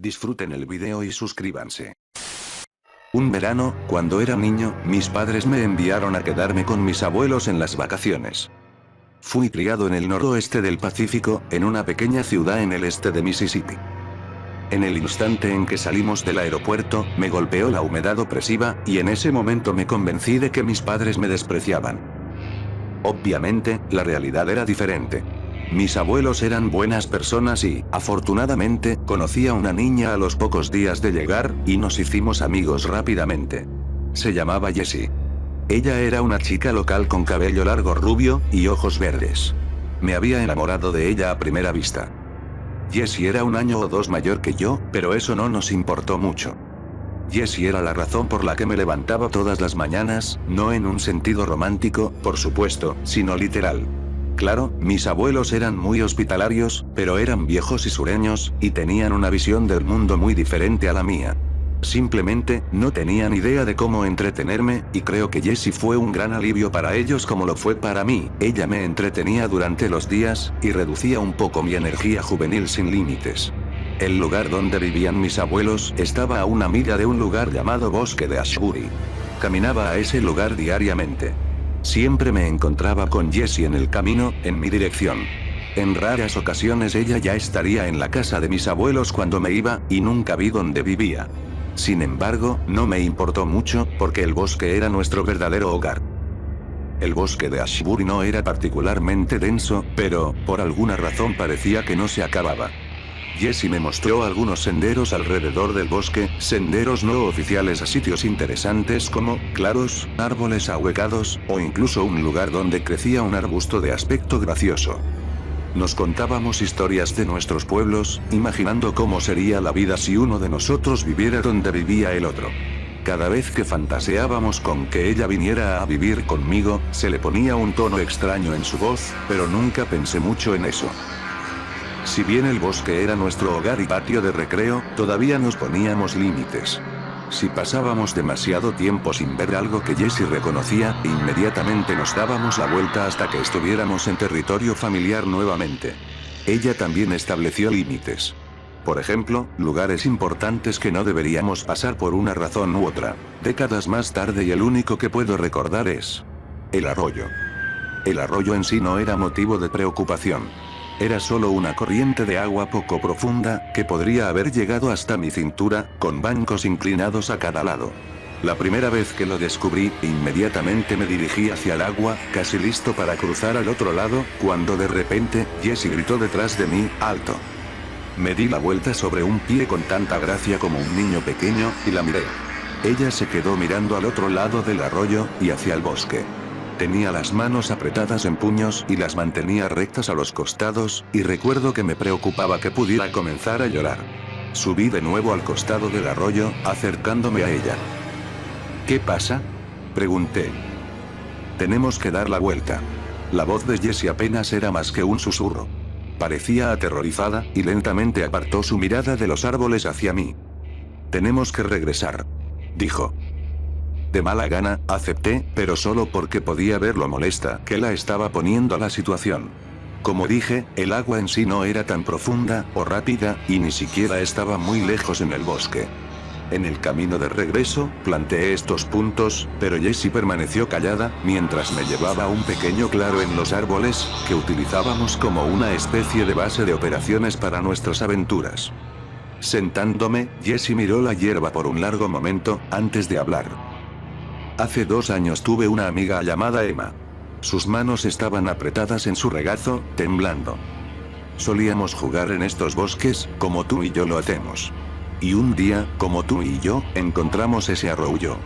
Disfruten el video y suscríbanse. Un verano, cuando era niño, mis padres me enviaron a quedarme con mis abuelos en las vacaciones. Fui criado en el noroeste del Pacífico, en una pequeña ciudad en el este de Mississippi. En el instante en que salimos del aeropuerto, me golpeó la humedad opresiva, y en ese momento me convencí de que mis padres me despreciaban. Obviamente, la realidad era diferente. Mis abuelos eran buenas personas y, afortunadamente, conocí a una niña a los pocos días de llegar, y nos hicimos amigos rápidamente. Se llamaba Jessie. Ella era una chica local con cabello largo rubio, y ojos verdes. Me había enamorado de ella a primera vista. Jessie era 1 año o 2 mayor que yo, pero eso no nos importó mucho. Jessie era la razón por la que me levantaba todas las mañanas, no en un sentido romántico, por supuesto, sino literal. Claro, mis abuelos eran muy hospitalarios, pero eran viejos y sureños, y tenían una visión del mundo muy diferente a la mía. Simplemente, no tenían idea de cómo entretenerme, y creo que Jessie fue un gran alivio para ellos como lo fue para mí. Ella me entretenía durante los días, y reducía un poco mi energía juvenil sin límites. El lugar donde vivían mis abuelos estaba a 1 milla de un lugar llamado Bosque de Ashbury. Caminaba a ese lugar diariamente. Siempre me encontraba con Jessie en el camino, en mi dirección. En raras ocasiones ella ya estaría en la casa de mis abuelos cuando me iba, y nunca vi dónde vivía. Sin embargo, no me importó mucho, porque el bosque era nuestro verdadero hogar. El bosque de Ashbury no era particularmente denso, pero, por alguna razón parecía que no se acababa. Jessie me mostró algunos senderos alrededor del bosque, senderos no oficiales a sitios interesantes como, claros, árboles ahuecados, o incluso un lugar donde crecía un arbusto de aspecto gracioso. Nos contábamos historias de nuestros pueblos, imaginando cómo sería la vida si uno de nosotros viviera donde vivía el otro. Cada vez que fantaseábamos con que ella viniera a vivir conmigo, se le ponía un tono extraño en su voz, pero nunca pensé mucho en eso. Si bien el bosque era nuestro hogar y patio de recreo, todavía nos poníamos límites. Si pasábamos demasiado tiempo sin ver algo que Jessie reconocía, inmediatamente nos dábamos la vuelta hasta que estuviéramos en territorio familiar nuevamente. Ella también estableció límites. Por ejemplo, lugares importantes que no deberíamos pasar por una razón u otra. Décadas más tarde y el único que puedo recordar es el arroyo. El arroyo en sí no era motivo de preocupación. Era solo una corriente de agua poco profunda, que podría haber llegado hasta mi cintura, con bancos inclinados a cada lado. La primera vez que lo descubrí, inmediatamente me dirigí hacia el agua, casi listo para cruzar al otro lado, cuando de repente, Jessie gritó detrás de mí, ¡alto! Me di la vuelta sobre un pie con tanta gracia como un niño pequeño, y la miré. Ella se quedó mirando al otro lado del arroyo, y hacia el bosque. Tenía las manos apretadas en puños y las mantenía rectas a los costados, y recuerdo que me preocupaba que pudiera comenzar a llorar. Subí de nuevo al costado del arroyo, acercándome a ella. ¿Qué pasa?, pregunté. Tenemos que dar la vuelta. La voz de Jessie apenas era más que un susurro. Parecía aterrorizada, y lentamente apartó su mirada de los árboles hacia mí. Tenemos que regresar, dijo. De mala gana, acepté, pero solo porque podía ver lo molesta que la estaba poniendo la situación. Como dije, el agua en sí no era tan profunda o rápida, y ni siquiera estaba muy lejos en el bosque. En el camino de regreso, planteé estos puntos, pero Jessie permaneció callada, mientras me llevaba a un pequeño claro en los árboles, que utilizábamos como una especie de base de operaciones para nuestras aventuras. Sentándome, Jessie miró la hierba por un largo momento, antes de hablar. Hace 2 años tuve una amiga llamada Emma. Sus manos estaban apretadas en su regazo, temblando. Solíamos jugar en estos bosques, como tú y yo lo hacemos. Y un día, como tú y yo, encontramos ese arroyo.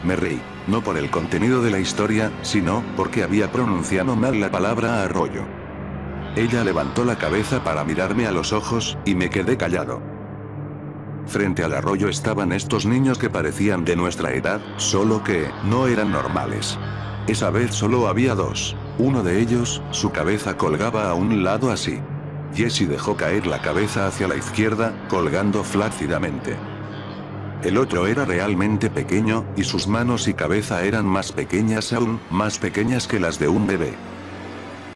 Me reí, no por el contenido de la historia, sino porque había pronunciado mal la palabra arroyo. Ella levantó la cabeza para mirarme a los ojos, y me quedé callado. Frente al arroyo estaban estos niños que parecían de nuestra edad, solo que, no eran normales. Esa vez solo había 2. Uno de ellos, su cabeza colgaba a un lado así. Jessie dejó caer la cabeza hacia la izquierda, colgando flácidamente. El otro era realmente pequeño, y sus manos y cabeza eran más pequeñas aún, más pequeñas que las de un bebé.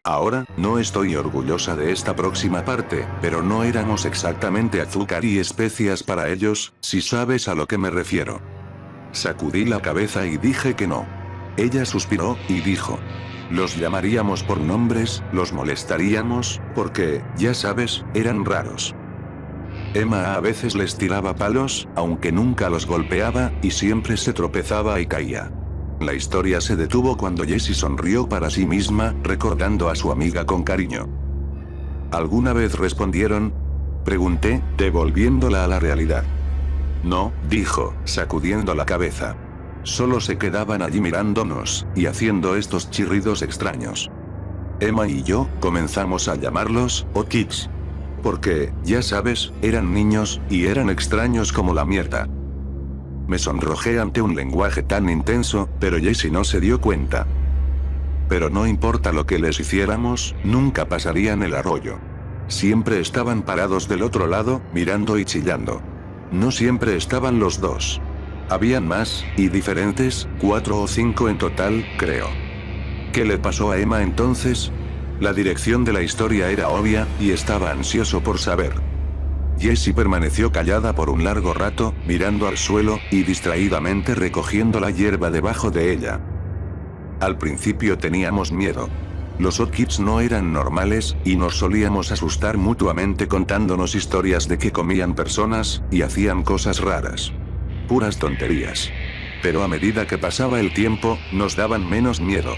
Ahora, no estoy orgullosa de esta próxima parte, pero no éramos exactamente azúcar y especias para ellos, si sabes a lo que me refiero. Sacudí la cabeza y dije que no. Ella suspiró, y dijo. Los llamaríamos por nombres, los molestaríamos, porque, ya sabes, eran raros. Emma a veces les tiraba palos, aunque nunca los golpeaba, y siempre se tropezaba y caía. La historia se detuvo cuando Jessie sonrió para sí misma, recordando a su amiga con cariño. ¿Alguna vez respondieron? Pregunté, devolviéndola a la realidad. No, dijo, sacudiendo la cabeza. Solo se quedaban allí mirándonos, y haciendo estos chirridos extraños. Emma y yo comenzamos a llamarlos Kids. Porque, ya sabes, eran niños, y eran extraños como la mierda. Me sonrojé ante un lenguaje tan intenso, pero Jessie no se dio cuenta. Pero no importa lo que les hiciéramos, nunca pasarían el arroyo. Siempre estaban parados del otro lado, mirando y chillando. No siempre estaban los dos. Habían más, y diferentes, 4 o 5 en total, creo. ¿Qué le pasó a Emma entonces? La dirección de la historia era obvia, y estaba ansioso por saber. Jessie permaneció callada por un largo rato, mirando al suelo, y distraídamente recogiendo la hierba debajo de ella. Al principio teníamos miedo. Los Kids no eran normales, y nos solíamos asustar mutuamente contándonos historias de que comían personas, y hacían cosas raras. Puras tonterías. Pero a medida que pasaba el tiempo, nos daban menos miedo.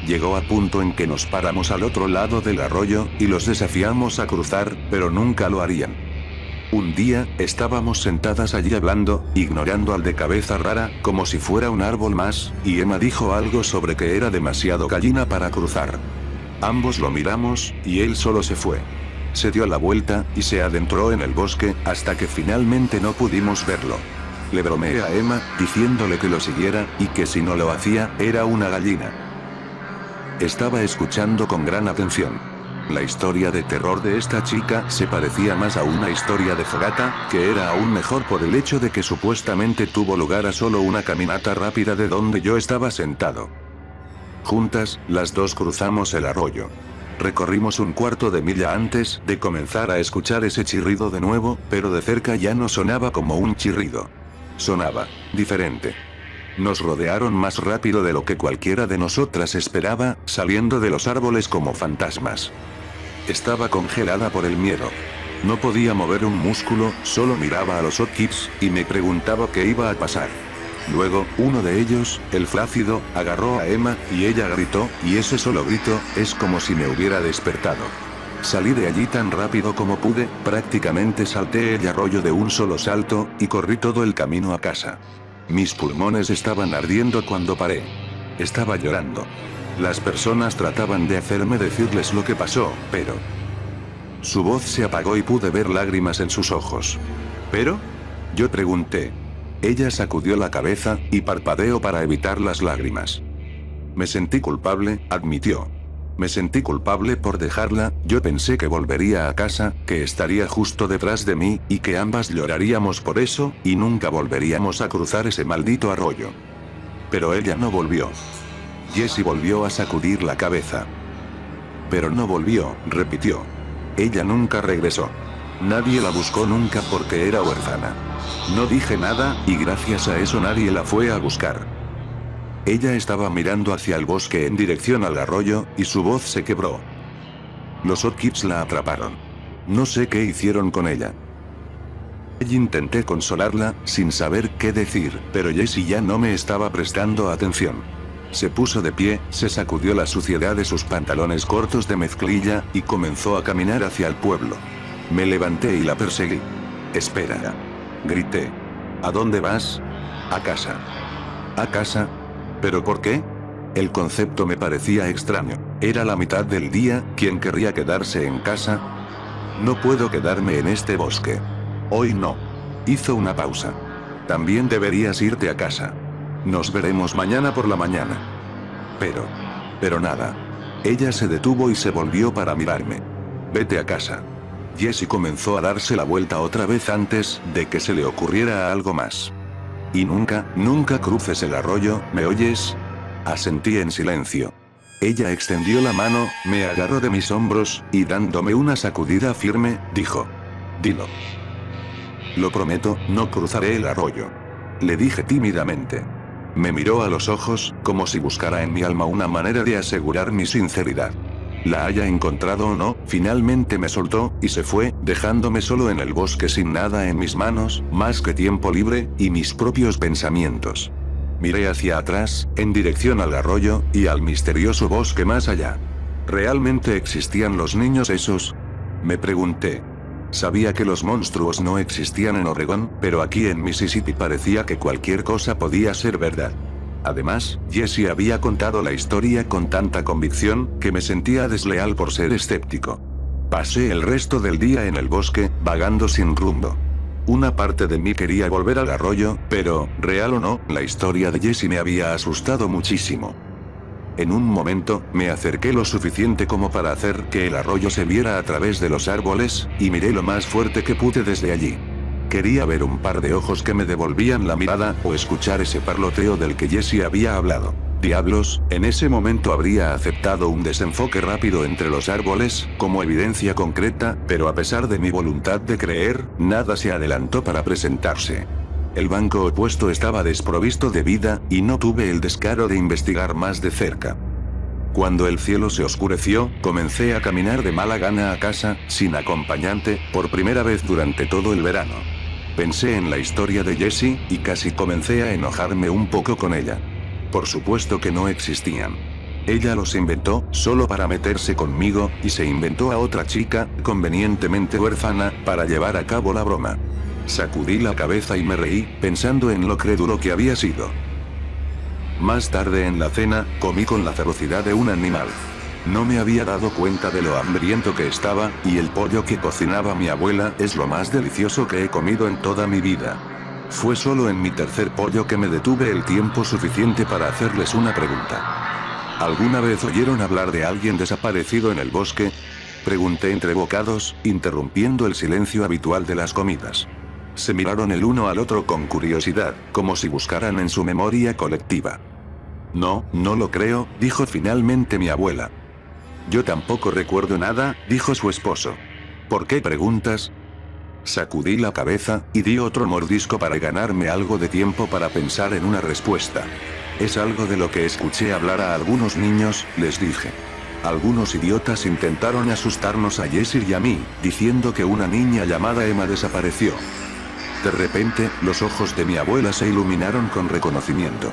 Llegó a punto en que nos paramos al otro lado del arroyo, y los desafiamos a cruzar, pero nunca lo harían. Un día, estábamos sentadas allí hablando, ignorando al de cabeza rara, como si fuera un árbol más, y Emma dijo algo sobre que era demasiado gallina para cruzar. Ambos lo miramos, y él solo se fue. Se dio la vuelta, y se adentró en el bosque, hasta que finalmente no pudimos verlo. Le bromeé a Emma, diciéndole que lo siguiera, y que si no lo hacía, era una gallina. Estaba escuchando con gran atención. La historia de terror de esta chica se parecía más a una historia de fogata, que era aún mejor por el hecho de que supuestamente tuvo lugar a solo una caminata rápida de donde yo estaba sentado. Juntas, las dos cruzamos el arroyo. Recorrimos un cuarto de milla antes de comenzar a escuchar ese chirrido de nuevo, pero de cerca ya no sonaba como un chirrido. Sonaba diferente. Nos rodearon más rápido de lo que cualquiera de nosotras esperaba, saliendo de los árboles como fantasmas. Estaba congelada por el miedo. No podía mover un músculo, solo miraba a los Kids, y me preguntaba qué iba a pasar. Luego, uno de ellos, el flácido, agarró a Emma, y ella gritó, y ese solo grito, es como si me hubiera despertado. Salí de allí tan rápido como pude, prácticamente salté el arroyo de un solo salto, y corrí todo el camino a casa. Mis pulmones estaban ardiendo cuando paré. Estaba llorando. Las personas trataban de hacerme decirles lo que pasó, pero... Su voz se apagó y pude ver lágrimas en sus ojos. ¿Pero? Yo pregunté. Ella sacudió la cabeza, y parpadeó para evitar las lágrimas. Me sentí culpable, admitió. Me sentí culpable por dejarla, yo pensé que volvería a casa, que estaría justo detrás de mí, y que ambas lloraríamos por eso, y nunca volveríamos a cruzar ese maldito arroyo. Pero ella no volvió. Jessie volvió a sacudir la cabeza. Pero no volvió, repitió. Ella nunca regresó. Nadie la buscó nunca porque era huérfana. No dije nada, y gracias a eso nadie la fue a buscar. Ella estaba mirando hacia el bosque en dirección al arroyo, y su voz se quebró. Los Kids la atraparon. No sé qué hicieron con ella. Intenté consolarla, sin saber qué decir, pero Jessie ya no me estaba prestando atención. Se puso de pie, se sacudió la suciedad de sus pantalones cortos de mezclilla, y comenzó a caminar hacia el pueblo. Me levanté y la perseguí. «Espera», grité. «¿A dónde vas?» «A casa». «¿A casa? ¿Pero por qué?» El concepto me parecía extraño. Era la mitad del día, ¿quién querría quedarse en casa? No puedo quedarme en este bosque. Hoy no. Hizo una pausa. También deberías irte a casa. Nos veremos mañana por la mañana. Pero nada. Ella se detuvo y se volvió para mirarme. Vete a casa. Jessie comenzó a darse la vuelta otra vez antes de que se le ocurriera algo más. Y nunca cruces el arroyo, ¿me oyes? Asentí en silencio. Ella extendió la mano, me agarró de mis hombros, y dándome una sacudida firme, dijo: «Dilo». «Lo prometo, no cruzaré el arroyo», le dije tímidamente. Me miró a los ojos, como si buscara en mi alma una manera de asegurar mi sinceridad. La haya encontrado o no, finalmente me soltó, y se fue, dejándome solo en el bosque sin nada en mis manos, más que tiempo libre, y mis propios pensamientos. Miré hacia atrás, en dirección al arroyo, y al misterioso bosque más allá. ¿Realmente existían los niños esos?, me pregunté. Sabía que los monstruos no existían en Oregón, pero aquí en Mississippi parecía que cualquier cosa podía ser verdad. Además, Jessie había contado la historia con tanta convicción, que me sentía desleal por ser escéptico. Pasé el resto del día en el bosque, vagando sin rumbo. Una parte de mí quería volver al arroyo, pero, real o no, la historia de Jessie me había asustado muchísimo. En un momento, me acerqué lo suficiente como para hacer que el arroyo se viera a través de los árboles, y miré lo más fuerte que pude desde allí. Quería ver un par de ojos que me devolvían la mirada, o escuchar ese parloteo del que Jessie había hablado. Diablos, en ese momento habría aceptado un desenfoque rápido entre los árboles, como evidencia concreta, pero a pesar de mi voluntad de creer, nada se adelantó para presentarse. El banco opuesto estaba desprovisto de vida, y no tuve el descaro de investigar más de cerca. Cuando el cielo se oscureció, comencé a caminar de mala gana a casa, sin acompañante, por primera vez durante todo el verano. Pensé en la historia de Jessie, y casi comencé a enojarme un poco con ella. Por supuesto que no existían. Ella los inventó, solo para meterse conmigo, y se inventó a otra chica, convenientemente huérfana, para llevar a cabo la broma. Sacudí la cabeza y me reí, pensando en lo crédulo que había sido. Más tarde en la cena, comí con la ferocidad de un animal. No me había dado cuenta de lo hambriento que estaba, y el pollo que cocinaba mi abuela es lo más delicioso que he comido en toda mi vida. Fue solo en mi tercer pollo que me detuve el tiempo suficiente para hacerles una pregunta. ¿Alguna vez oyeron hablar de alguien desaparecido en el bosque?, pregunté entre bocados, interrumpiendo el silencio habitual de las comidas. Se miraron el uno al otro con curiosidad, como si buscaran en su memoria colectiva. No, no lo creo, dijo finalmente mi abuela. Yo tampoco recuerdo nada, dijo su esposo. ¿Por qué preguntas? Sacudí la cabeza, y di otro mordisco para ganarme algo de tiempo para pensar en una respuesta. Es algo de lo que escuché hablar a algunos niños, les dije. Algunos idiotas intentaron asustarnos a Jessie y a mí, diciendo que una niña llamada Emma desapareció. De repente, los ojos de mi abuela se iluminaron con reconocimiento.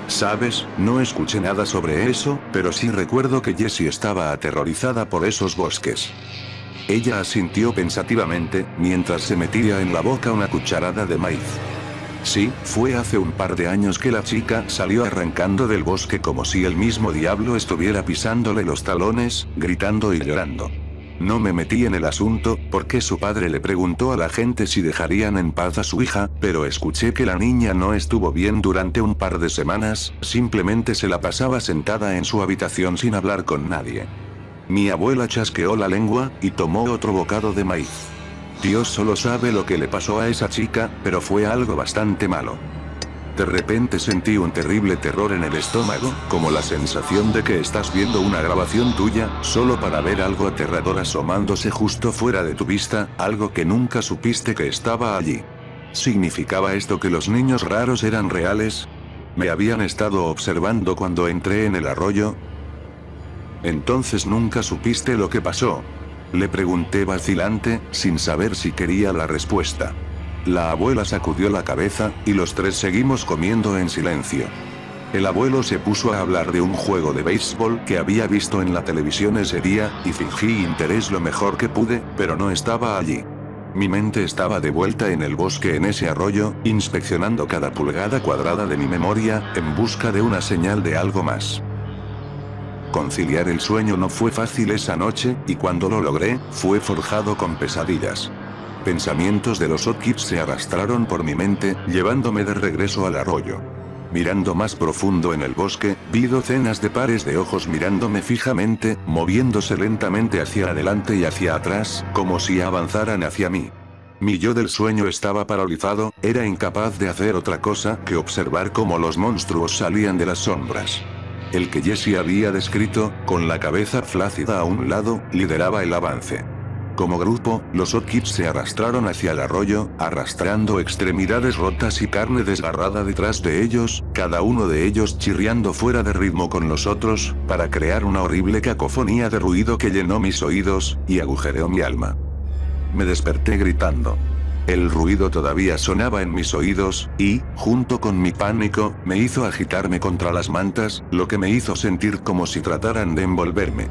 ¿Sabes? No escuché nada sobre eso, pero sí recuerdo que Jessie estaba aterrorizada por esos bosques. Ella asintió pensativamente, mientras se metía en la boca una cucharada de maíz. Sí, fue hace un par de años que la chica salió arrancando del bosque como si el mismo diablo estuviera pisándole los talones, gritando y llorando. No me metí en el asunto, porque su padre le preguntó a la gente si dejarían en paz a su hija, pero escuché que la niña no estuvo bien durante un par de semanas, simplemente se la pasaba sentada en su habitación sin hablar con nadie. Mi abuela chasqueó la lengua, y tomó otro bocado de maíz. Dios solo sabe lo que le pasó a esa chica, pero fue algo bastante malo. De repente sentí un terrible terror en el estómago, como la sensación de que estás viendo una grabación tuya, solo para ver algo aterrador asomándose justo fuera de tu vista, algo que nunca supiste que estaba allí. ¿Significaba esto que los niños raros eran reales? ¿Me habían estado observando cuando entré en el arroyo? ¿Entonces nunca supiste lo que pasó?, le pregunté vacilante, sin saber si quería la respuesta. La abuela sacudió la cabeza, y los tres seguimos comiendo en silencio. El abuelo se puso a hablar de un juego de béisbol que había visto en la televisión ese día, y fingí interés lo mejor que pude, pero no estaba allí. Mi mente estaba de vuelta en el bosque en ese arroyo, inspeccionando cada pulgada cuadrada de mi memoria, en busca de una señal de algo más. Conciliar el sueño no fue fácil esa noche, y cuando lo logré, fue forjado con pesadillas. Pensamientos de los O'Kids se arrastraron por mi mente, llevándome de regreso al arroyo. Mirando más profundo en el bosque, vi docenas de pares de ojos mirándome fijamente, moviéndose lentamente hacia adelante y hacia atrás, como si avanzaran hacia mí. Mi yo del sueño estaba paralizado, era incapaz de hacer otra cosa que observar cómo los monstruos salían de las sombras. El que Jesse había descrito, con la cabeza flácida a un lado, lideraba el avance. Como grupo, los Oddkids se arrastraron hacia el arroyo, arrastrando extremidades rotas y carne desgarrada detrás de ellos, cada uno de ellos chirriando fuera de ritmo con los otros, para crear una horrible cacofonía de ruido que llenó mis oídos, y agujereó mi alma. Me desperté gritando. El ruido todavía sonaba en mis oídos, y, junto con mi pánico, me hizo agitarme contra las mantas, lo que me hizo sentir como si trataran de envolverme.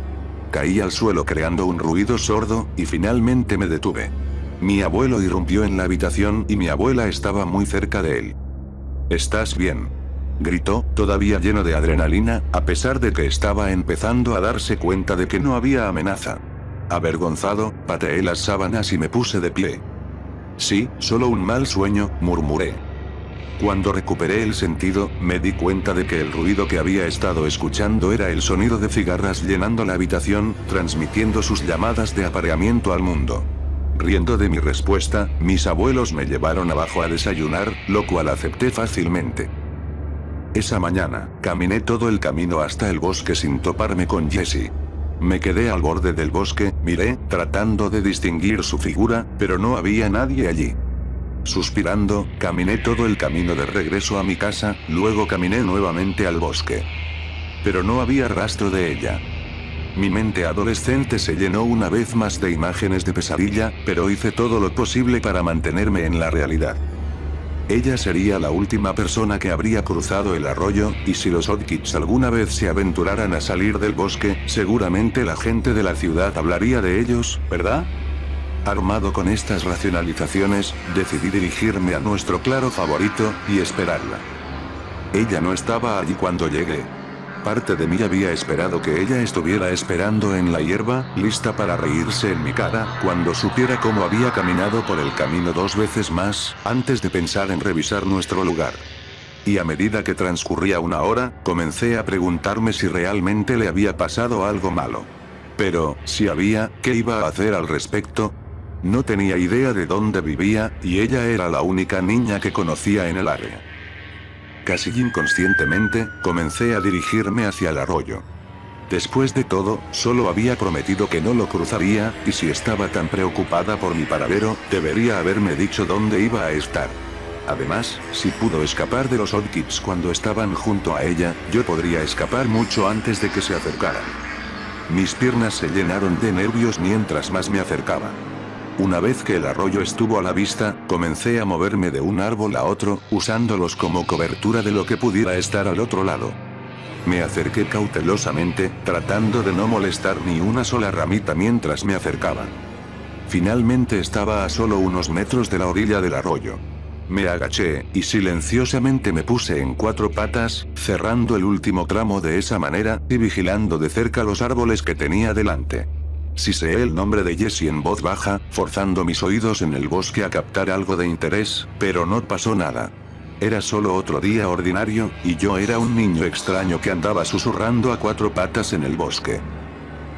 Caí al suelo creando un ruido sordo, y finalmente me detuve. Mi abuelo irrumpió en la habitación y mi abuela estaba muy cerca de él. ¿Estás bien?, gritó, todavía lleno de adrenalina, a pesar de que estaba empezando a darse cuenta de que no había amenaza. Avergonzado, pateé las sábanas y me puse de pie. Sí, solo un mal sueño, murmuré. Cuando recuperé el sentido, me di cuenta de que el ruido que había estado escuchando era el sonido de cigarras llenando la habitación, transmitiendo sus llamadas de apareamiento al mundo. Riendo de mi respuesta, mis abuelos me llevaron abajo a desayunar, lo cual acepté fácilmente. Esa mañana, caminé todo el camino hasta el bosque sin toparme con Jesse. Me quedé al borde del bosque, miré, tratando de distinguir su figura, pero no había nadie allí. Suspirando, caminé todo el camino de regreso a mi casa, luego caminé nuevamente al bosque. Pero no había rastro de ella. Mi mente adolescente se llenó una vez más de imágenes de pesadilla, pero hice todo lo posible para mantenerme en la realidad. Ella sería la última persona que habría cruzado el arroyo, y si los Oddkids alguna vez se aventuraran a salir del bosque, seguramente la gente de la ciudad hablaría de ellos, ¿verdad? Armado con estas racionalizaciones, decidí dirigirme a nuestro claro favorito, y esperarla. Ella no estaba allí cuando llegué. Parte de mí había esperado que ella estuviera esperando en la hierba, lista para reírse en mi cara, cuando supiera cómo había caminado por el camino 2 veces más, antes de pensar en revisar nuestro lugar. Y a medida que transcurría una hora, comencé a preguntarme si realmente le había pasado algo malo. Pero, si había, ¿qué iba a hacer al respecto? No tenía idea de dónde vivía, y ella era la única niña que conocía en el área. Casi inconscientemente, comencé a dirigirme hacia el arroyo. Después de todo, solo había prometido que no lo cruzaría, y si estaba tan preocupada por mi paradero, debería haberme dicho dónde iba a estar. Además, si pudo escapar de los Oddkids cuando estaban junto a ella, yo podría escapar mucho antes de que se acercaran. Mis piernas se llenaron de nervios mientras más me acercaba. Una vez que el arroyo estuvo a la vista, comencé a moverme de un árbol a otro, usándolos como cobertura de lo que pudiera estar al otro lado. Me acerqué cautelosamente, tratando de no molestar ni una sola ramita mientras me acercaba. Finalmente estaba a solo unos metros de la orilla del arroyo. Me agaché, y silenciosamente me puse en 4 patas, cerrando el último tramo de esa manera, y vigilando de cerca los árboles que tenía delante. Siseé el nombre de Jesse en voz baja, forzando mis oídos en el bosque a captar algo de interés, pero no pasó nada. Era solo otro día ordinario, y yo era un niño extraño que andaba susurrando a 4 patas en el bosque.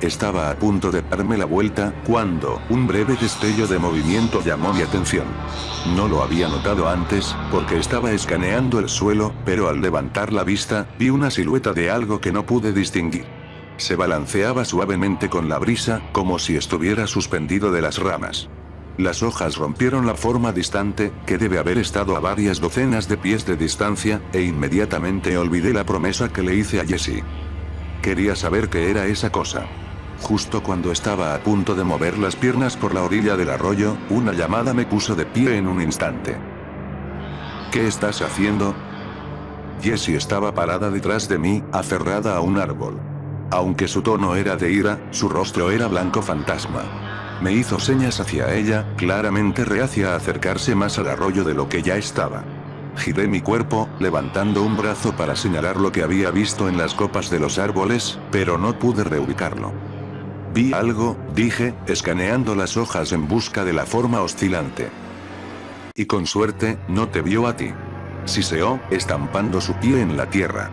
Estaba a punto de darme la vuelta, cuando, un breve destello de movimiento llamó mi atención. No lo había notado antes, porque estaba escaneando el suelo, pero al levantar la vista, vi una silueta de algo que no pude distinguir. Se balanceaba suavemente con la brisa, como si estuviera suspendido de las ramas. Las hojas rompieron la forma distante, que debe haber estado a varias docenas de pies de distancia, e inmediatamente olvidé la promesa que le hice a Jesse. Quería saber qué era esa cosa. Justo cuando estaba a punto de mover las piernas por la orilla del arroyo, una llamada me puso de pie en un instante. ¿Qué estás haciendo? Jessie estaba parada detrás de mí, aferrada a un árbol. Aunque su tono era de ira, su rostro era blanco fantasma. Me hizo señas hacia ella, claramente reacia a acercarse más al arroyo de lo que ya estaba. Giré mi cuerpo, levantando un brazo para señalar lo que había visto en las copas de los árboles, pero no pude reubicarlo. Vi algo, dije, escaneando las hojas en busca de la forma oscilante. Y con suerte, no te vio a ti. Siseó, estampando su pie en la tierra.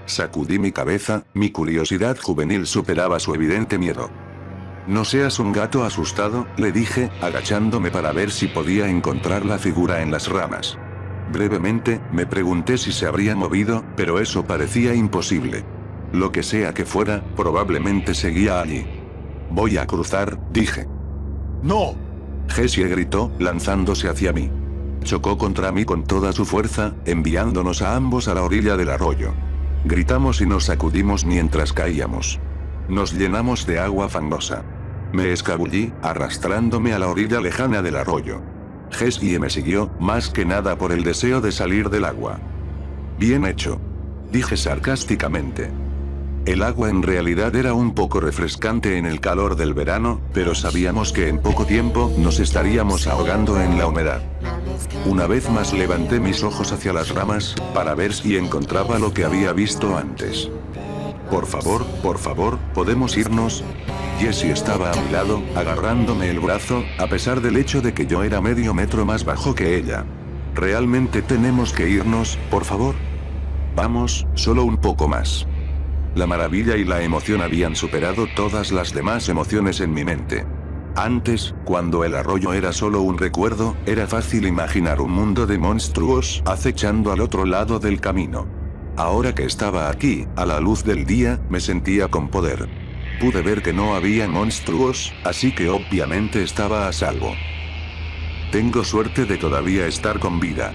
Sacudí mi cabeza, mi curiosidad juvenil superaba su evidente miedo. No seas un gato asustado, le dije, agachándome para ver si podía encontrar la figura en las ramas. Brevemente, me pregunté si se habría movido, pero eso parecía imposible. Lo que sea que fuera, probablemente seguía allí. Voy a cruzar, dije. ¡No! Jessie gritó, lanzándose hacia mí. Chocó contra mí con toda su fuerza, enviándonos a ambos a la orilla del arroyo. Gritamos y nos sacudimos mientras caíamos. Nos llenamos de agua fangosa. Me escabullí, arrastrándome a la orilla lejana del arroyo. Jessie me siguió, más que nada por el deseo de salir del agua. Bien hecho, dije sarcásticamente. El agua en realidad era un poco refrescante en el calor del verano, pero sabíamos que en poco tiempo nos estaríamos ahogando en la humedad. Una vez más levanté mis ojos hacia las ramas, para ver si encontraba lo que había visto antes. Por favor, ¿podemos irnos? Jessie estaba a mi lado, agarrándome el brazo, a pesar del hecho de que yo era medio metro más bajo que ella. ¿Realmente tenemos que irnos, por favor? Vamos, solo un poco más. La maravilla y la emoción habían superado todas las demás emociones en mi mente. Antes, cuando el arroyo era solo un recuerdo, era fácil imaginar un mundo de monstruos acechando al otro lado del camino. Ahora que estaba aquí, a la luz del día, me sentía con poder. Pude ver que no había monstruos, así que obviamente estaba a salvo. Tengo suerte de todavía estar con vida.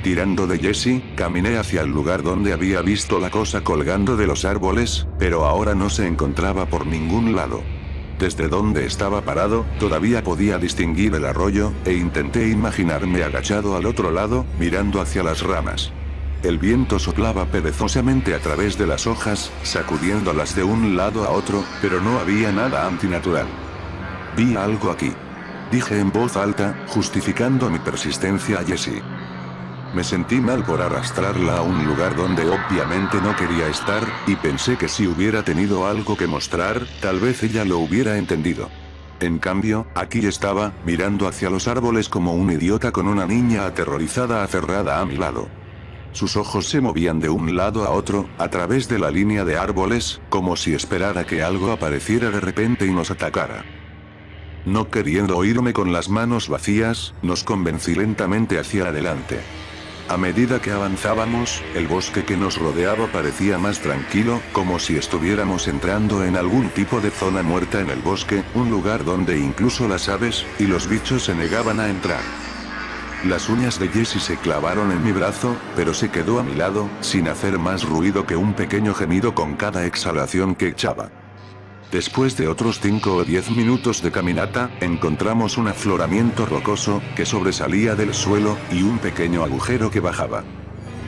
Tirando de Jessie, caminé hacia el lugar donde había visto la cosa colgando de los árboles, pero ahora no se encontraba por ningún lado. Desde donde estaba parado, todavía podía distinguir el arroyo, e intenté imaginarme agachado al otro lado, mirando hacia las ramas. El viento soplaba perezosamente a través de las hojas, sacudiéndolas de un lado a otro, pero no había nada antinatural. Vi algo aquí. Dije en voz alta, justificando mi persistencia a Jessie. Me sentí mal por arrastrarla a un lugar donde obviamente no quería estar, y pensé que si hubiera tenido algo que mostrar, tal vez ella lo hubiera entendido. En cambio, aquí estaba, mirando hacia los árboles como un idiota con una niña aterrorizada aferrada a mi lado. Sus ojos se movían de un lado a otro, a través de la línea de árboles, como si esperara que algo apareciera de repente y nos atacara. No queriendo oírme con las manos vacías, nos convencí lentamente hacia adelante. A medida que avanzábamos, el bosque que nos rodeaba parecía más tranquilo, como si estuviéramos entrando en algún tipo de zona muerta en el bosque, un lugar donde incluso las aves y los bichos se negaban a entrar. Las uñas de Jessie se clavaron en mi brazo, pero se quedó a mi lado, sin hacer más ruido que un pequeño gemido con cada exhalación que echaba. Después de otros 5 o 10 minutos de caminata, encontramos un afloramiento rocoso, que sobresalía del suelo, y un pequeño agujero que bajaba.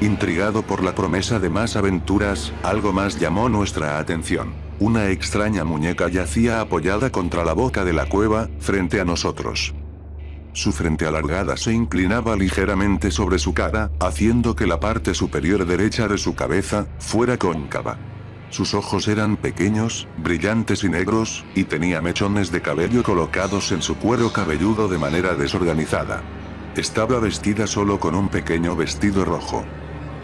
Intrigado por la promesa de más aventuras, algo más llamó nuestra atención. Una extraña muñeca yacía apoyada contra la boca de la cueva, frente a nosotros. Su frente alargada se inclinaba ligeramente sobre su cara, haciendo que la parte superior derecha de su cabeza fuera cóncava. Sus ojos eran pequeños, brillantes y negros, y tenía mechones de cabello colocados en su cuero cabelludo de manera desorganizada. Estaba vestida solo con un pequeño vestido rojo.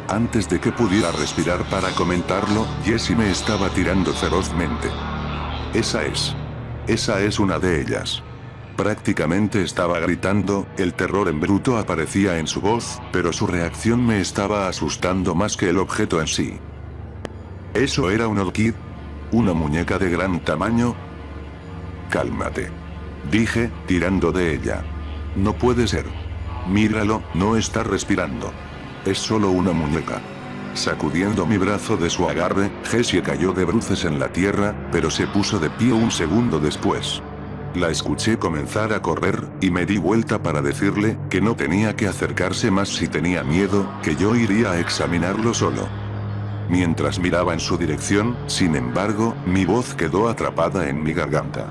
Antes de que pudiera respirar para comentarlo, Jessie me estaba tirando ferozmente. Esa es una de ellas. Prácticamente estaba gritando, el terror en bruto aparecía en su voz, pero su reacción me estaba asustando más que el objeto en sí. ¿Eso era un orquid? ¿Una muñeca de gran tamaño? Cálmate, dije, tirando de ella. No puede ser. Míralo, no está respirando. Es solo una muñeca. Sacudiendo mi brazo de su agarre, Jessie cayó de bruces en la tierra, pero se puso de pie un segundo después. La escuché comenzar a correr, y me di vuelta para decirle que no tenía que acercarse más si tenía miedo, que yo iría a examinarlo solo. Mientras miraba en su dirección, sin embargo, mi voz quedó atrapada en mi garganta.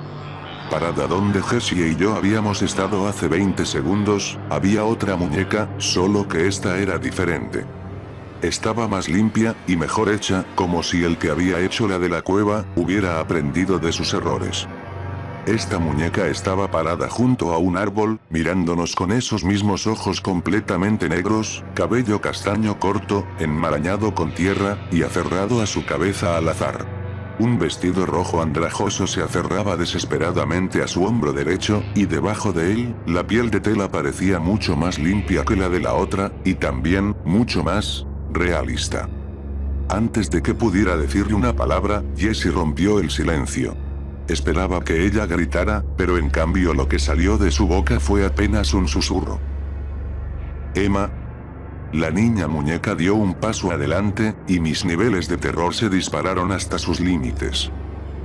Parada donde Jessie y yo habíamos estado hace 20 segundos, había otra muñeca, solo que esta era diferente. Estaba más limpia, y mejor hecha, como si el que había hecho la de la cueva, hubiera aprendido de sus errores. Esta muñeca estaba parada junto a un árbol, mirándonos con esos mismos ojos completamente negros, cabello castaño corto, enmarañado con tierra, y aferrado a su cabeza al azar. Un vestido rojo andrajoso se aferraba desesperadamente a su hombro derecho, y debajo de él, la piel de tela parecía mucho más limpia que la de la otra, y también, mucho más realista. Antes de que pudiera decirle una palabra, Jessie rompió el silencio. Esperaba que ella gritara, pero en cambio lo que salió de su boca fue apenas un susurro. Emma. La niña muñeca dio un paso adelante, y mis niveles de terror se dispararon hasta sus límites.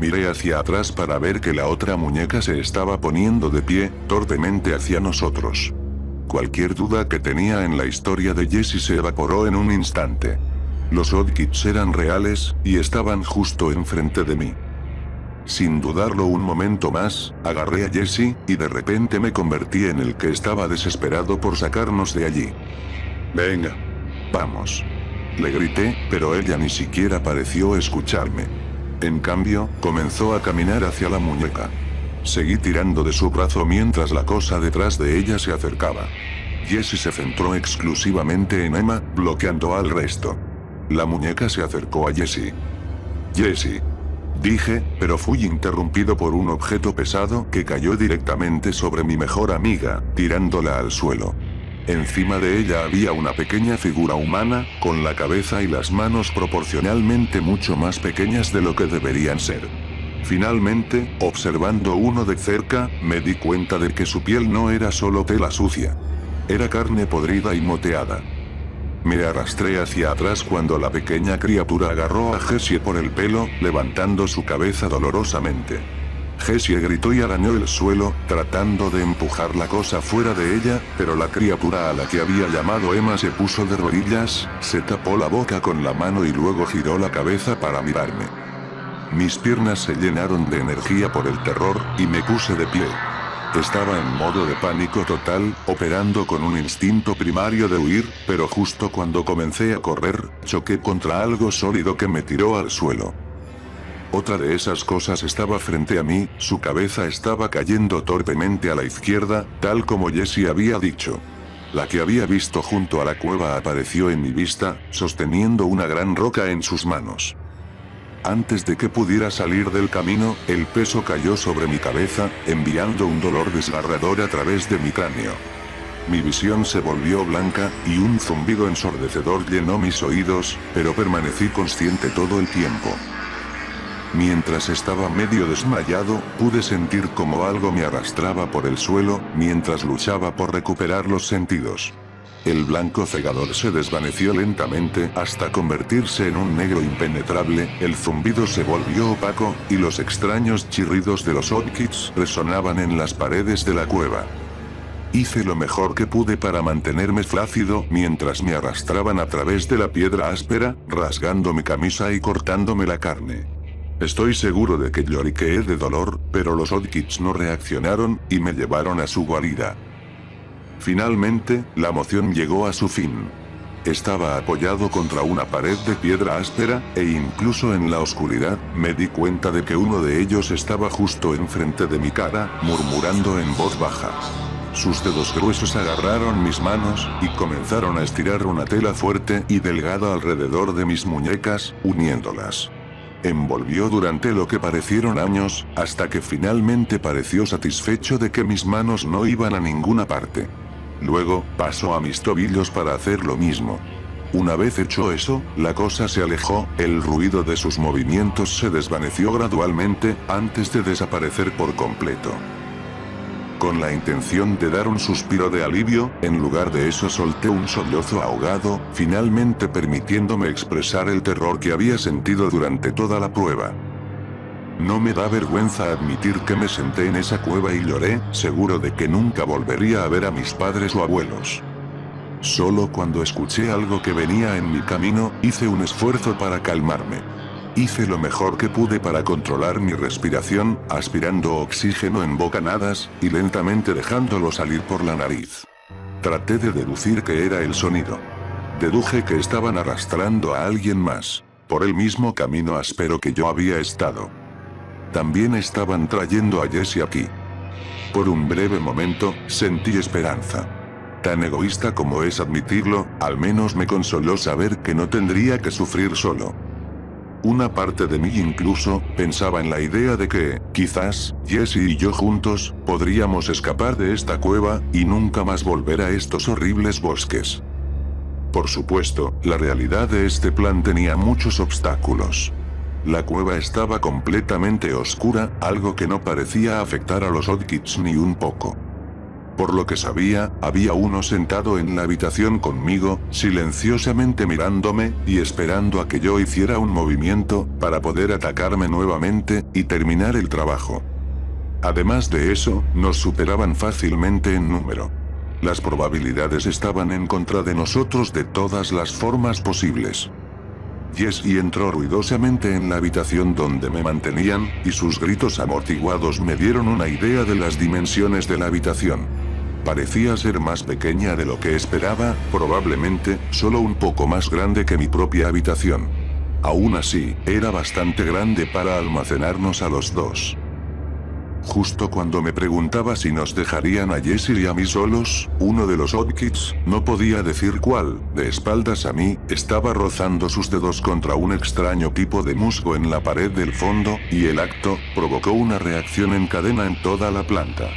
Miré hacia atrás para ver que la otra muñeca se estaba poniendo de pie, torpemente hacia nosotros. Cualquier duda que tenía en la historia de Jessie se evaporó en un instante. Los Oddkids eran reales, y estaban justo enfrente de mí. Sin dudarlo un momento más, agarré a Jessie, y de repente me convertí en el que estaba desesperado por sacarnos de allí. «Venga. Vamos». Le grité, pero ella ni siquiera pareció escucharme. En cambio, comenzó a caminar hacia la muñeca. Seguí tirando de su brazo mientras la cosa detrás de ella se acercaba. Jessie se centró exclusivamente en Emma, bloqueando al resto. La muñeca se acercó a Jessie. «Jessie», dije, pero fui interrumpido por un objeto pesado que cayó directamente sobre mi mejor amiga, tirándola al suelo. Encima de ella había una pequeña figura humana, con la cabeza y las manos proporcionalmente mucho más pequeñas de lo que deberían ser. Finalmente, observando uno de cerca, me di cuenta de que su piel no era solo tela sucia. Era carne podrida y moteada. Me arrastré hacia atrás cuando la pequeña criatura agarró a Jessie por el pelo, levantando su cabeza dolorosamente. Jessie gritó y arañó el suelo, tratando de empujar la cosa fuera de ella, pero la criatura a la que había llamado Emma se puso de rodillas, se tapó la boca con la mano y luego giró la cabeza para mirarme. Mis piernas se llenaron de energía por el terror, y me puse de pie. Estaba en modo de pánico total, operando con un instinto primario de huir, pero justo cuando comencé a correr, choqué contra algo sólido que me tiró al suelo. Otra de esas cosas estaba frente a mí, su cabeza estaba cayendo torpemente a la izquierda, tal como Jessie había dicho. La que había visto junto a la cueva apareció en mi vista, sosteniendo una gran roca en sus manos. Antes de que pudiera salir del camino, el peso cayó sobre mi cabeza, enviando un dolor desgarrador a través de mi cráneo. Mi visión se volvió blanca, y un zumbido ensordecedor llenó mis oídos, pero permanecí consciente todo el tiempo. Mientras estaba medio desmayado, pude sentir como algo me arrastraba por el suelo, mientras luchaba por recuperar los sentidos. El blanco cegador se desvaneció lentamente hasta convertirse en un negro impenetrable, el zumbido se volvió opaco, y los extraños chirridos de los Oddkids resonaban en las paredes de la cueva. Hice lo mejor que pude para mantenerme flácido mientras me arrastraban a través de la piedra áspera, rasgando mi camisa y cortándome la carne. Estoy seguro de que lloriqueé de dolor, pero los Oddkids no reaccionaron, y me llevaron a su guarida. Finalmente, la moción llegó a su fin. Estaba apoyado contra una pared de piedra áspera, e incluso en la oscuridad, me di cuenta de que uno de ellos estaba justo enfrente de mi cara, murmurando en voz baja. Sus dedos gruesos agarraron mis manos, y comenzaron a estirar una tela fuerte y delgada alrededor de mis muñecas, uniéndolas. Envolvió durante lo que parecieron años, hasta que finalmente pareció satisfecho de que mis manos no iban a ninguna parte. Luego, pasó a mis tobillos para hacer lo mismo. Una vez hecho eso, la cosa se alejó, el ruido de sus movimientos se desvaneció gradualmente, antes de desaparecer por completo. Con la intención de dar un suspiro de alivio, en lugar de eso solté un sollozo ahogado, finalmente permitiéndome expresar el terror que había sentido durante toda la prueba. No me da vergüenza admitir que me senté en esa cueva y lloré, seguro de que nunca volvería a ver a mis padres o abuelos. Solo cuando escuché algo que venía en mi camino, hice un esfuerzo para calmarme. Hice lo mejor que pude para controlar mi respiración, aspirando oxígeno en bocanadas, y lentamente dejándolo salir por la nariz. Traté de deducir que era el sonido. Deduje que estaban arrastrando a alguien más, por el mismo camino áspero que yo había estado. También estaban trayendo a Jessie aquí. Por un breve momento, sentí esperanza. Tan egoísta como es admitirlo, al menos me consoló saber que no tendría que sufrir solo. Una parte de mí incluso, pensaba en la idea de que, quizás, Jessie y yo juntos, podríamos escapar de esta cueva, y nunca más volver a estos horribles bosques. Por supuesto, la realidad de este plan tenía muchos obstáculos. La cueva estaba completamente oscura, algo que no parecía afectar a los Oddkids ni un poco. Por lo que sabía, había uno sentado en la habitación conmigo, silenciosamente mirándome, y esperando a que yo hiciera un movimiento, para poder atacarme nuevamente, y terminar el trabajo. Además de eso, nos superaban fácilmente en número. Las probabilidades estaban en contra de nosotros de todas las formas posibles. Jessie entró ruidosamente en la habitación donde me mantenían, y sus gritos amortiguados me dieron una idea de las dimensiones de la habitación. Parecía ser más pequeña de lo que esperaba, probablemente, solo un poco más grande que mi propia habitación. Aún así, era bastante grande para almacenarnos a los dos. Justo cuando me preguntaba si nos dejarían a Jessie y a mí solos, uno de los Oddkids, no podía decir cuál, de espaldas a mí, estaba rozando sus dedos contra un extraño tipo de musgo en la pared del fondo, y el acto provocó una reacción en cadena en toda la planta.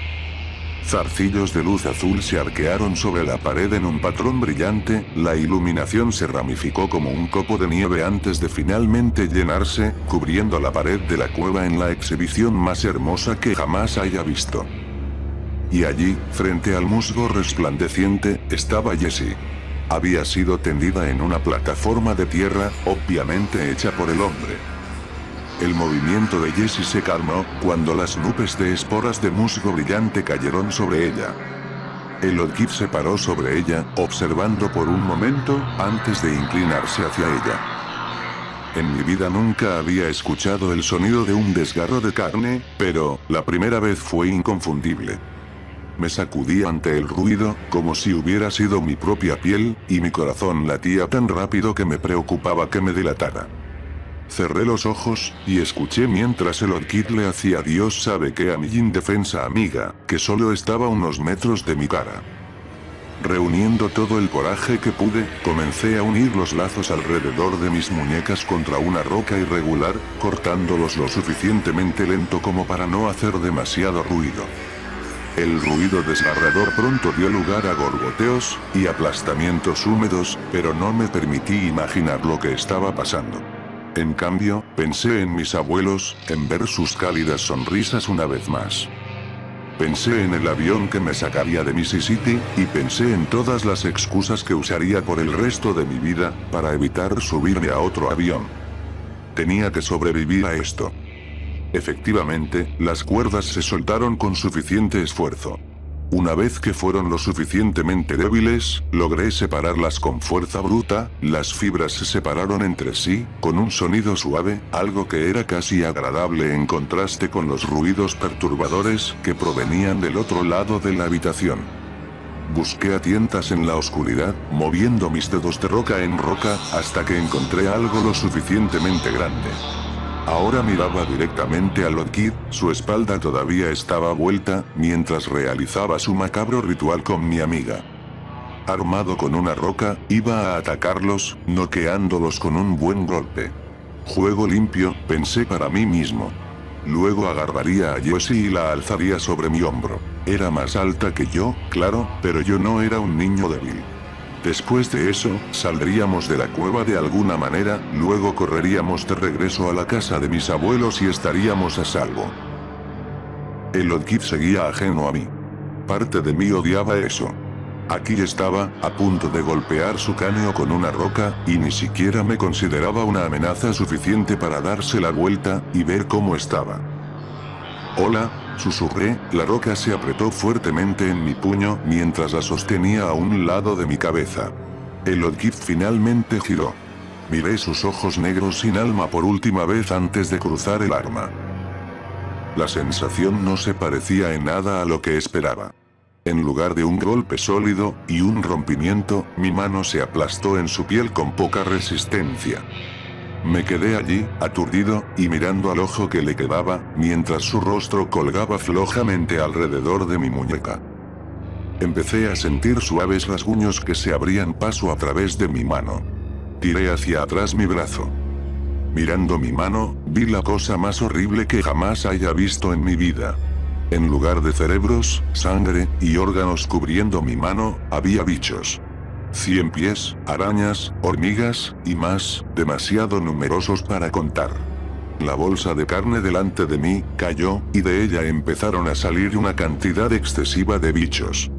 Zarcillos de luz azul se arquearon sobre la pared en un patrón brillante, la iluminación se ramificó como un copo de nieve antes de finalmente llenarse, cubriendo la pared de la cueva en la exhibición más hermosa que jamás haya visto. Y allí, frente al musgo resplandeciente, estaba Jessie. Había sido tendida en una plataforma de tierra, obviamente hecha por el hombre. El movimiento de Jessie se calmó, cuando las nubes de esporas de musgo brillante cayeron sobre ella. El Oddkid se paró sobre ella, observando por un momento, antes de inclinarse hacia ella. En mi vida nunca había escuchado el sonido de un desgarro de carne, pero, la primera vez fue inconfundible. Me sacudí ante el ruido, como si hubiera sido mi propia piel, y mi corazón latía tan rápido que me preocupaba que me delatara. Cerré los ojos, y escuché mientras el Oddkid le hacía Dios sabe qué a mi indefensa amiga, que solo estaba a unos metros de mi cara. Reuniendo todo el coraje que pude, comencé a unir los lazos alrededor de mis muñecas contra una roca irregular, cortándolos lo suficientemente lento como para no hacer demasiado ruido. El ruido desgarrador pronto dio lugar a gorgoteos y aplastamientos húmedos, pero no me permití imaginar lo que estaba pasando. En cambio, pensé en mis abuelos, en ver sus cálidas sonrisas una vez más. Pensé en el avión que me sacaría de Mississippi, y pensé en todas las excusas que usaría por el resto de mi vida, para evitar subirme a otro avión. Tenía que sobrevivir a esto. Efectivamente, las cuerdas se soltaron con suficiente esfuerzo. Una vez que fueron lo suficientemente débiles, logré separarlas con fuerza bruta, las fibras se separaron entre sí, con un sonido suave, algo que era casi agradable en contraste con los ruidos perturbadores que provenían del otro lado de la habitación. Busqué a tientas en la oscuridad, moviendo mis dedos de roca en roca, hasta que encontré algo lo suficientemente grande. Ahora miraba directamente al Oddkid, su espalda todavía estaba vuelta, mientras realizaba su macabro ritual con mi amiga. Armado con una roca, iba a atacarlos, noqueándolos con un buen golpe. Juego limpio, pensé para mí mismo. Luego agarraría a Jessie y la alzaría sobre mi hombro. Era más alta que yo, claro, pero yo no era un niño débil. Después de eso, saldríamos de la cueva de alguna manera, luego correríamos de regreso a la casa de mis abuelos y estaríamos a salvo. El Oddkid seguía ajeno a mí. Parte de mí odiaba eso. Aquí estaba, a punto de golpear su cráneo con una roca, y ni siquiera me consideraba una amenaza suficiente para darse la vuelta, y ver cómo estaba. «Hola», susurré, la roca se apretó fuertemente en mi puño, mientras la sostenía a un lado de mi cabeza. El Oddkid finalmente giró. Miré sus ojos negros sin alma por última vez antes de cruzar el arma. La sensación no se parecía en nada a lo que esperaba. En lugar de un golpe sólido y un rompimiento, mi mano se aplastó en su piel con poca resistencia. Me quedé allí, aturdido, y mirando al ojo que le quedaba, mientras su rostro colgaba flojamente alrededor de mi muñeca. Empecé a sentir suaves rasguños que se abrían paso a través de mi mano. Tiré hacia atrás mi brazo. Mirando mi mano, vi la cosa más horrible que jamás haya visto en mi vida. En lugar de cerebros, sangre y órganos cubriendo mi mano, había bichos. 100 pies, arañas, hormigas, y más, demasiado numerosos para contar. La bolsa de carne delante de mí cayó, y de ella empezaron a salir una cantidad excesiva de bichos.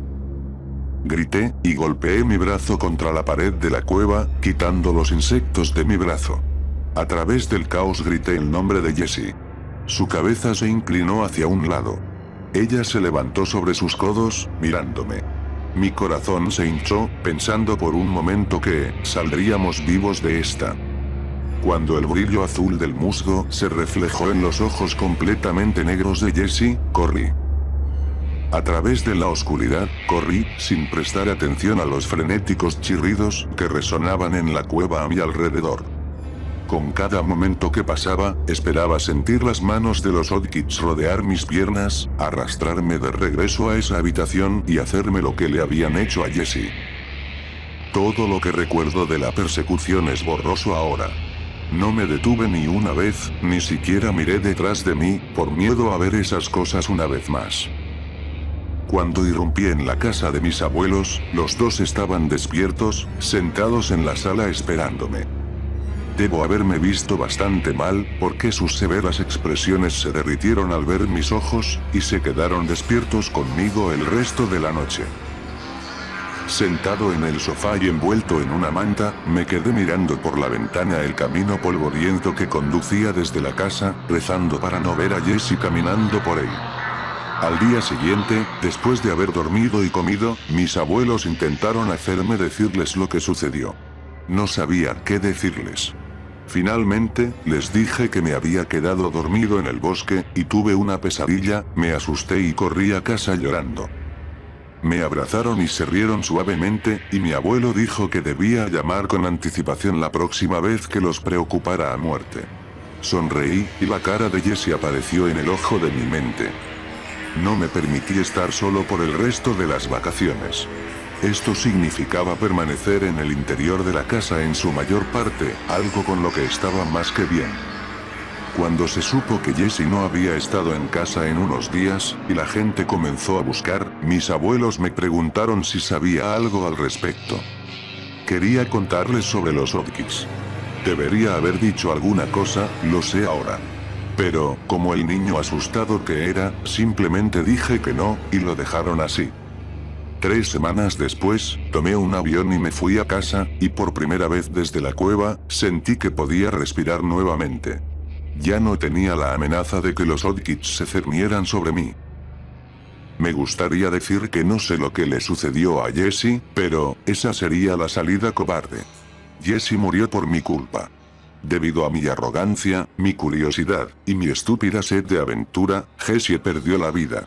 Grité, y golpeé mi brazo contra la pared de la cueva, quitando los insectos de mi brazo. A través del caos grité el nombre de Jessie. Su cabeza se inclinó hacia un lado. Ella se levantó sobre sus codos, mirándome. Mi corazón se hinchó, pensando por un momento que saldríamos vivos de esta. Cuando el brillo azul del musgo se reflejó en los ojos completamente negros de Jessie, corrí. A través de la oscuridad, corrí, sin prestar atención a los frenéticos chirridos que resonaban en la cueva a mi alrededor. Con cada momento que pasaba, esperaba sentir las manos de los Oddkids rodear mis piernas, arrastrarme de regreso a esa habitación y hacerme lo que le habían hecho a Jessie. Todo lo que recuerdo de la persecución es borroso ahora. No me detuve ni una vez, ni siquiera miré detrás de mí, por miedo a ver esas cosas una vez más. Cuando irrumpí en la casa de mis abuelos, los dos estaban despiertos, sentados en la sala esperándome. Debo haberme visto bastante mal, porque sus severas expresiones se derritieron al ver mis ojos, y se quedaron despiertos conmigo el resto de la noche. Sentado en el sofá y envuelto en una manta, me quedé mirando por la ventana el camino polvoriento que conducía desde la casa, rezando para no ver a Jessie caminando por él. Al día siguiente, después de haber dormido y comido, mis abuelos intentaron hacerme decirles lo que sucedió. No sabía qué decirles. Finalmente, les dije que me había quedado dormido en el bosque, y tuve una pesadilla, me asusté y corrí a casa llorando. Me abrazaron y se rieron suavemente, y mi abuelo dijo que debía llamar con anticipación la próxima vez que los preocupara a muerte. Sonreí, y la cara de Jessie apareció en el ojo de mi mente. No me permití estar solo por el resto de las vacaciones. Esto significaba permanecer en el interior de la casa en su mayor parte, algo con lo que estaba más que bien. Cuando se supo que Jessie no había estado en casa en unos días, y la gente comenzó a buscar, mis abuelos me preguntaron si sabía algo al respecto. Quería contarles sobre los Oddkids. Debería haber dicho alguna cosa, lo sé ahora. Pero, como el niño asustado que era, simplemente dije que no, y lo dejaron así. 3 semanas después, tomé un avión y me fui a casa, y por primera vez desde la cueva, sentí que podía respirar nuevamente. Ya no tenía la amenaza de que los Oddkids se cernieran sobre mí. Me gustaría decir que no sé lo que le sucedió a Jessie, pero esa sería la salida cobarde. Jessie murió por mi culpa. Debido a mi arrogancia, mi curiosidad, y mi estúpida sed de aventura, Jessie perdió la vida.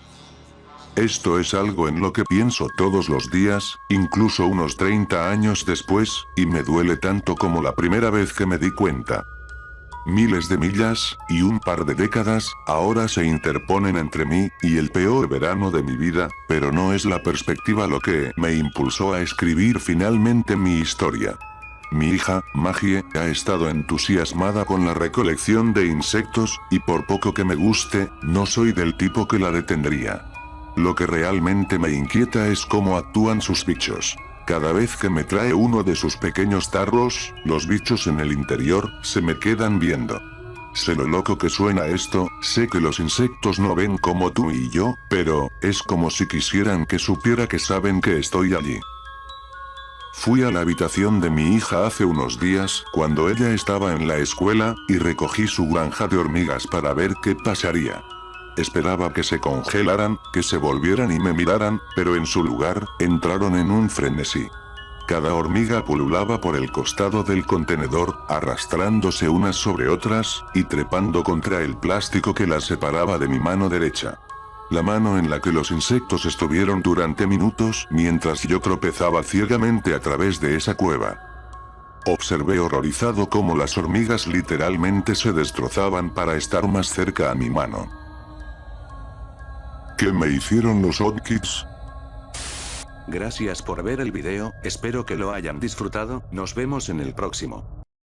Esto es algo en lo que pienso todos los días, incluso unos 30 años después, y me duele tanto como la primera vez que me di cuenta. Miles de millas, y un par de décadas, ahora se interponen entre mí, y el peor verano de mi vida, pero no es la perspectiva lo que me impulsó a escribir finalmente mi historia. Mi hija, Maggie, ha estado entusiasmada con la recolección de insectos, y por poco que me guste, no soy del tipo que la detendría. Lo que realmente me inquieta es cómo actúan sus bichos. Cada vez que me trae uno de sus pequeños tarros, los bichos en el interior, se me quedan viendo. Sé lo loco que suena esto, sé que los insectos no ven como tú y yo, pero, es como si quisieran que supiera que saben que estoy allí. Fui a la habitación de mi hija hace unos días, cuando ella estaba en la escuela, y recogí su granja de hormigas para ver qué pasaría. Esperaba que se congelaran, que se volvieran y me miraran, pero en su lugar, entraron en un frenesí. Cada hormiga pululaba por el costado del contenedor, arrastrándose unas sobre otras, y trepando contra el plástico que las separaba de mi mano derecha. La mano en la que los insectos estuvieron durante minutos, mientras yo tropezaba ciegamente a través de esa cueva. Observé horrorizado cómo las hormigas literalmente se destrozaban para estar más cerca a mi mano. ¿Qué me hicieron los Oddkids? Gracias por ver el video, espero que lo hayan disfrutado, nos vemos en el próximo.